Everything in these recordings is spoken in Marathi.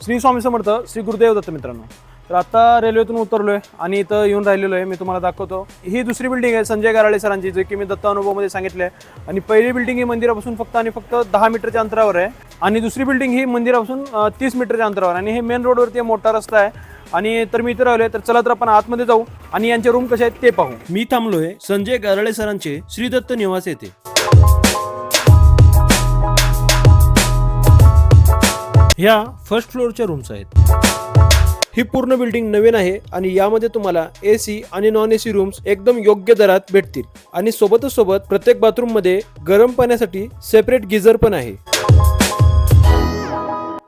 श्री स्वामी समर्थ, श्री गुरुदेव दत्त मित्रांनो. तर आता रेल्वेतून उतरलोय आणि इथं येऊन राहिलेलो आहे. मी तुम्हाला दाखवतो. ही दुसरी बिल्डिंग आहे संजय गाराळे सरांची, जे की मी दत्त अनुभवमध्ये सांगितले. आणि पहिली बिल्डिंग ही मंदिरापासून फक्त आणि फक्त 10 मीटरच्या अंतरावर आहे आणि दुसरी बिल्डिंग ही मंदिरापासून 30 मीटरच्या अंतरावर. आणि हे मेन रोडवरती मोठा रस्ता आहे. आणि तर मी इथे राहिलोय, तर चला तर आपण आतमध्ये जाऊ आणि यांचे रूम कसे आहेत ते पाहू. मी थांबलोय संजय गाराळे सरांचे श्री दत्त निवास येथे. ह्या फर्स्ट फ्लोअरच्या रूम्स आहेत. ही पूर्ण बिल्डिंग नवीन आहे आणि यामध्ये तुम्हाला एसी आणि नॉन एसी रूम्स एकदम योग्य दरात भेटतील. आणि सोबतच सोबत प्रत्येक बाथरूम मध्ये गरम पाण्यासाठी सेपरेट गिझर पण आहे.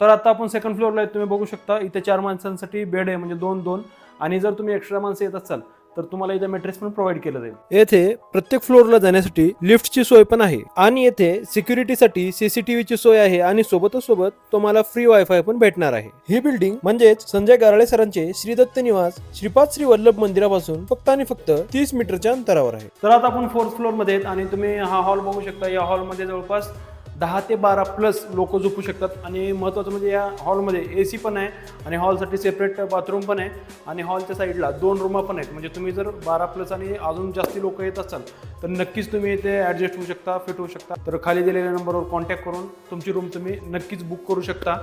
तर आता आपण सेकंड फ्लोअरला आहे. तुम्ही बघू शकता इथे 4 माणसांसाठी बेड आहे, म्हणजे 2-2. आणि जर तुम्ही एक्स्ट्रा माणसं येत असाल तर तुम्हाला इथे मॅट्रेस पण प्रोव्हाइड केलं जाईल. येथे प्रत्येक फ्लोअरला जाण्यासाठी लिफ्टची सोय पण आहे आणि येथे सिक्युरिटीसाठी सीसीटीव्हीची सोय आहे आणि सोबतच सोबत तुम्हाला फ्री वायफाय पण भेटणार आहे. ही बिल्डिंग म्हणजेच संजय गाराळे सरांचे श्री दत्त निवास श्रीपाद श्री वल्लभ मंदिरापासून फक्त आणि फक्त 30 मीटरच्या अंतरावर आहे. तर आता आपण 4th फ्लोअर मध्ये आहेत आणि तुम्ही हा हॉल बघू शकता. या हॉलमध्ये जवळपास 10 ते 12 प्लस लोक झोपू शकतात. आणि महत्त्वाचं म्हणजे या हॉलमध्ये एसी पण आहे आणि हॉलसाठी सेपरेट बाथरूम पण आहे आणि हॉलच्या साईडला 2 रूमा पण आहेत. म्हणजे तुम्ही जर 12 प्लस आणि अजून जास्ती लोक येत असाल तर नक्कीच तुम्ही इथे ॲडजस्ट होऊ शकता, फिट होऊ शकता. तर खाली दिलेल्या नंबरवर कॉन्टॅक्ट करून तुमची रूम तुम्ही नक्कीच बुक करू शकता.